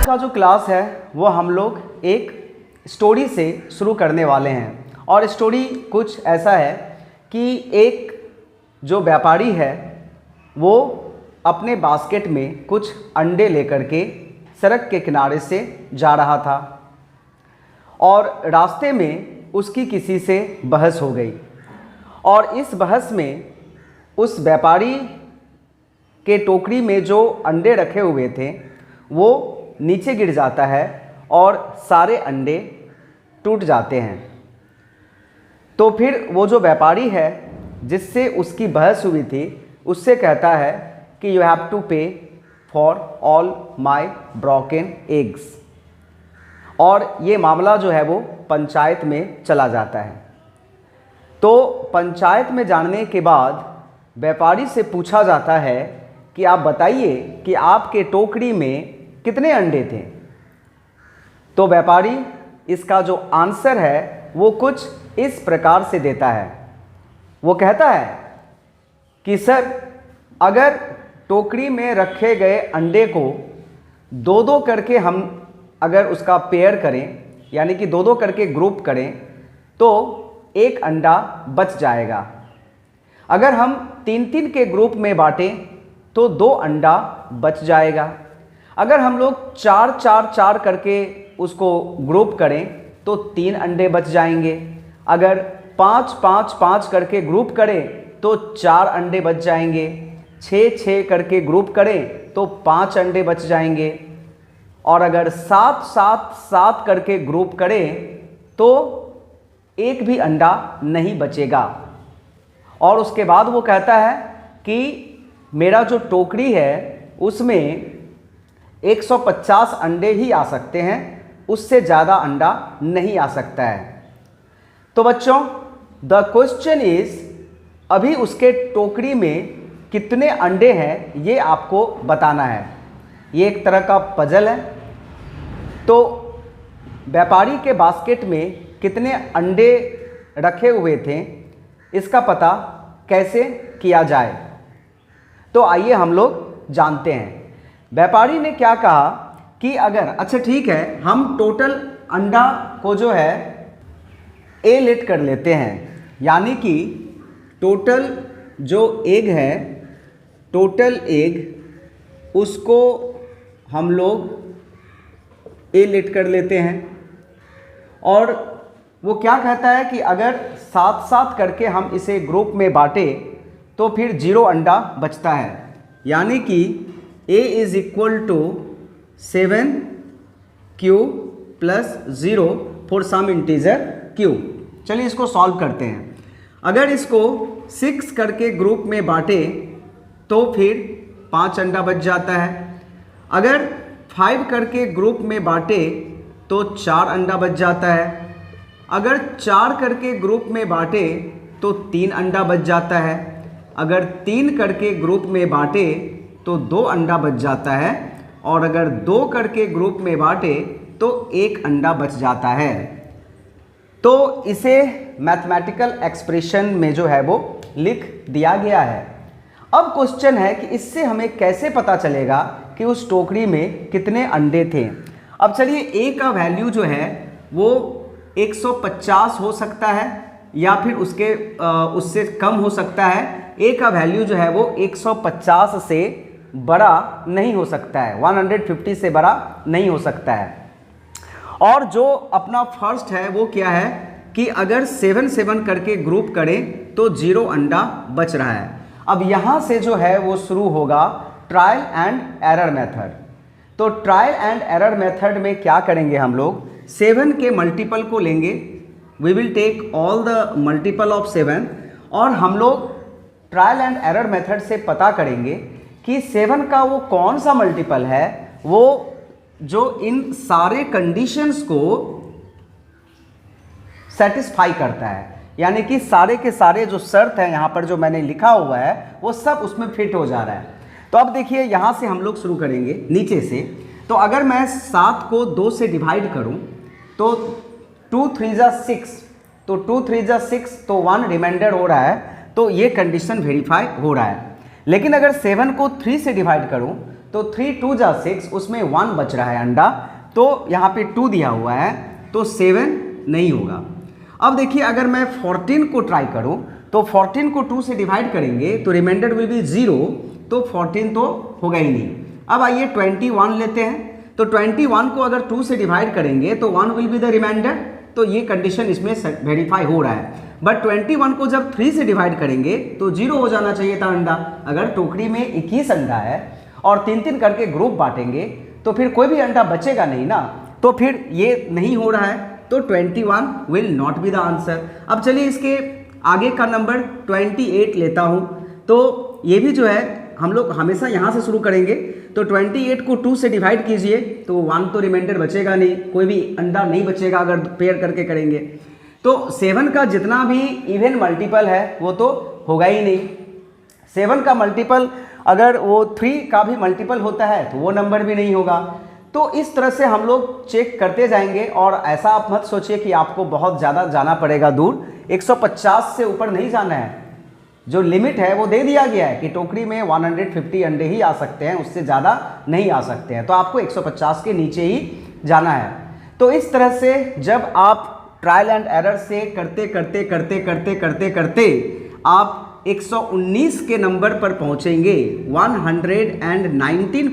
आज का जो क्लास है वो हम लोग एक स्टोरी से शुरू करने वाले हैं और स्टोरी कुछ ऐसा है कि एक जो व्यापारी है वो अपने बास्केट में कुछ अंडे लेकर के सड़क के किनारे से जा रहा था और रास्ते में उसकी किसी से बहस हो गई और इस बहस में उस व्यापारी के टोकरी में जो अंडे रखे हुए थे वो नीचे गिर जाता है और सारे अंडे टूट जाते हैं। तो फिर वो जो व्यापारी है जिससे उसकी बहस हुई थी उससे कहता है कि यू हैव टू पे for all my broken eggs, और ये मामला जो है वो पंचायत में चला जाता है। तो पंचायत में जाने के बाद व्यापारी से पूछा जाता है कि आप बताइए कि आपके टोकरी में कितने अंडे थे। तो व्यापारी इसका जो आंसर है वो कुछ इस प्रकार से देता है। वो कहता है कि सर, अगर टोकरी में रखे गए अंडे को दो दो करके हम अगर उसका पेयर करें, यानी कि दो दो करके ग्रुप करें, तो एक अंडा बच जाएगा। अगर हम तीन तीन के ग्रुप में बांटें तो दो अंडा बच जाएगा। अगर हम लोग चार चार चार करके उसको ग्रुप करें तो तीन अंडे बच जाएंगे। अगर पाँच पाँच पाँच करके ग्रुप करें तो चार अंडे बच जाएंगे। छः छः करके ग्रुप करें तो पाँच अंडे बच जाएंगे। और अगर सात सात सात करके ग्रुप करें तो एक भी अंडा नहीं बचेगा। और उसके बाद वो कहता है कि मेरा जो टोकरी है उसमें 150 अंडे ही आ सकते हैं, उससे ज़्यादा अंडा नहीं आ सकता है। तो बच्चों, द क्वेश्चन इज, अभी उसके टोकरी में कितने अंडे हैं ये आपको बताना है। ये एक तरह का पजल है। तो व्यापारी के बास्केट में कितने अंडे रखे हुए थे इसका पता कैसे किया जाए, तो आइए हम लोग जानते हैं। व्यापारी ने क्या कहा कि अगर, अच्छा ठीक है, हम टोटल अंडा को जो है ए लेट कर लेते हैं, यानी कि टोटल जो एग है, टोटल एग, उसको हम लोग ए लेट कर लेते हैं। और वो क्या कहता है कि अगर सात सात करके हम इसे ग्रुप में बांटे तो फिर 0 अंडा बचता है, यानी कि a is equal to 7q plus 0 for some integer q। चलिए इसको सॉल्व करते हैं। अगर इसको 6 करके ग्रुप में बांटे तो फिर 5 अंडा बच जाता है। अगर 5 करके ग्रुप में बांटे तो 4 अंडा बच जाता है। अगर 4 करके ग्रुप में बांटे तो 3 अंडा बच जाता है। अगर 3 करके ग्रुप में बांटे तो 2 अंडा बच जाता है। और अगर 2 करके ग्रुप में बांटे तो 1 अंडा बच जाता है। तो इसे मैथमेटिकल एक्सप्रेशन में जो है वो लिख दिया गया है। अब क्वेश्चन है कि इससे हमें कैसे पता चलेगा कि उस टोकरी में कितने अंडे थे। अब चलिए, ए का वैल्यू जो है वो 150 हो सकता है या फिर उससे कम हो सकता है। ए का वैल्यू जो है वो 150 से बड़ा नहीं हो सकता है, 150 से बड़ा नहीं हो सकता है। और जो अपना फर्स्ट है वो क्या है कि अगर 7 7 करके ग्रुप करें तो 0 अंडा बच रहा है। अब यहाँ से जो है वो शुरू होगा ट्रायल एंड एरर मेथड। तो ट्रायल एंड एरर मेथड में क्या करेंगे, हम लोग 7 के मल्टीपल को लेंगे, we will take all the multiple of 7, और हम लोग ट्रायल एंड एरर मेथड से पता करेंगे कि 7 का वो कौन सा मल्टीपल है वो जो इन सारे कंडीशंस को सेटिस्फाई करता है, यानी कि सारे के सारे जो शर्त है यहाँ पर जो मैंने लिखा हुआ है वो सब उसमें फिट हो जा रहा है। तो अब देखिए, यहाँ से हम लोग शुरू करेंगे नीचे से। तो अगर मैं 7 को 2 से डिवाइड करूँ तो 2 3 जा 6, तो 2 3 जा 6, तो 1 रिमाइंडर हो रहा है, तो ये कंडीशन वेरीफाई हो रहा है। लेकिन अगर 7 को 3 से डिवाइड करूँ तो 3 2 जा 6, उसमें 1 बच रहा है अंडा, तो यहाँ पे 2 दिया हुआ है, तो 7 नहीं होगा। अब देखिए अगर मैं 14 को ट्राई करूँ तो 14 को 2 से डिवाइड करेंगे तो रिमाइंडर विल बी 0, तो 14 तो होगा ही नहीं। अब आइए 21 लेते हैं, तो 21 को अगर 2 से डिवाइड करेंगे तो 1 विल बी द रिमाइंडर, तो ये कंडीशन इसमें वेरीफाई हो रहा है। बट 21 को जब 3 से डिवाइड करेंगे तो 0 हो जाना चाहिए था अंडा। अगर टोकरी में 21 अंडा है और 3-3 करके ग्रुप बांटेंगे तो फिर कोई भी अंडा बचेगा नहीं ना, तो फिर ये नहीं हो रहा है, तो 21 will not be the answer. अब चलिए इसके आगे का नंबर 28 लेता हूँ, तो ये भी जो है हम लोग हमेशा यहाँ से शुरू करेंगे, तो 28 को 2 से डिवाइड कीजिए तो 1 तो रिमाइंडर बचेगा नहीं, कोई भी अंडा नहीं बचेगा अगर पेयर करके करेंगे। तो 7 का जितना भी इवन मल्टीपल है वो तो होगा ही नहीं। 7 का मल्टीपल अगर वो 3 का भी मल्टीपल होता है तो वो नंबर भी नहीं होगा। तो इस तरह से हम लोग चेक करते जाएंगे, और ऐसा आप मत सोचिए कि आपको बहुत ज़्यादा जाना पड़ेगा दूर, 150 से ऊपर नहीं जाना है। जो लिमिट है वो दे दिया गया है कि टोकरी में 150 अंडे ही आ सकते हैं, उससे ज़्यादा नहीं आ सकते हैं, तो आपको 150 के नीचे ही जाना है। तो इस तरह से जब आप ट्रायल एंड एरर से करते करते करते करते करते करते आप 119 के नंबर पर पहुंचेंगे, 119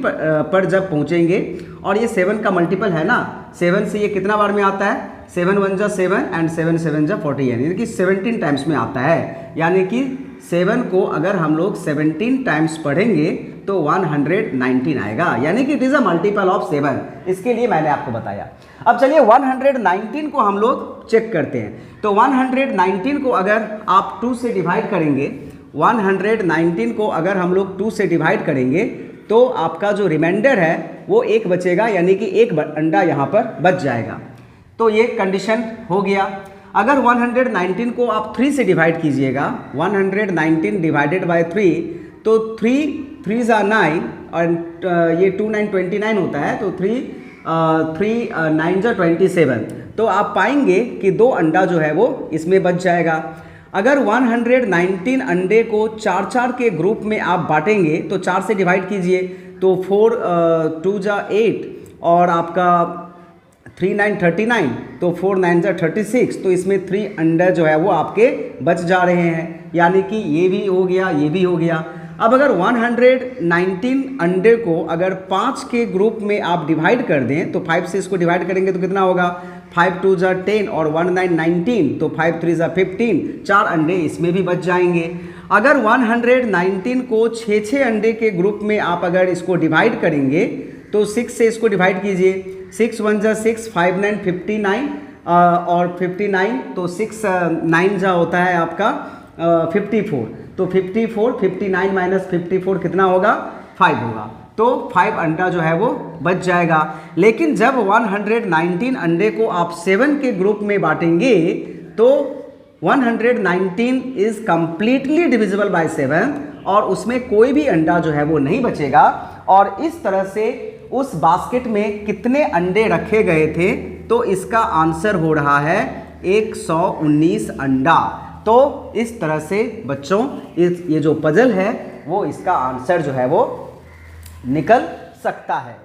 पर जब पहुंचेंगे, और ये 7 का मल्टीपल है ना, 7 से ये कितना बार में आता है, 7 1 जा 7 एंड 7 7 जा 40, यानी कि 17 टाइम्स में आता है। यानी कि 7 को अगर हम लोग 17 टाइम्स पढ़ेंगे तो 119 आएगा, यानी कि it is a multiple of 7। इसके लिए मैंने आपको बताया। अब चलिए 119 को हम लोग चेक करते हैं, तो 119 को अगर आप 2 से डिवाइड करेंगे, 119 को अगर हम लोग 2 से डिवाइड करेंगे तो आपका जो रिमाइंडर है वो 1 बचेगा, यानी कि 1 अंडा यहाँ पर बच जाएगा। तो ये कंडीशन हो गया। अगर 119 को आप 3 से डिवाइड कीजिएगा, 119 डिवाइडेड बाय 3, तो 3 3 जा 9 और ये 2 9 29 होता है, तो 3 9 जा 27, तो आप पाएंगे कि 2 अंडा जो है वो इसमें बच जाएगा। अगर 119 अंडे को 4-4 के ग्रुप में आप बांटेंगे तो 4 से डिवाइड कीजिए, तो 4 2 जा 8 और आपका 3 9 39, तो 4 9 जा 36, तो इसमें 3 अंडा जो है वो आपके बच जा रहे हैं, यानी कि ये भी हो गया, ये भी हो गया। अब अगर 119 अंडे को अगर 5 के ग्रुप में आप डिवाइड कर दें, तो 5 से इसको डिवाइड करेंगे तो कितना होगा, 5 2 जा 10 और 1 9 19, तो 5 3 जा 15, 4 अंडे इसमें भी बच जाएंगे। अगर 119 को 6 अंडे के ग्रुप में आप अगर इसको डिवाइड करेंगे तो 6 से इसको डिवाइड कीजिए, 6 1 जा 6, 5 9 59 और 59, तो 6 9 जा होता है आपका 54, तो 54 59 माइनस 54 कितना होगा, 5 होगा, तो 5 अंडा जो है वो बच जाएगा। लेकिन जब 119 अंडे को आप 7 के ग्रुप में बांटेंगे तो 119 इज कंप्लीटली डिविजिबल बाय 7 और उसमें कोई भी अंडा जो है वो नहीं बचेगा। और इस तरह से उस बास्केट में कितने अंडे रखे गए थे, तो इसका आंसर हो रहा है 119 अंडा। तो इस तरह से बच्चों ये जो पजल है वो इसका आंसर जो है वो निकल सकता है।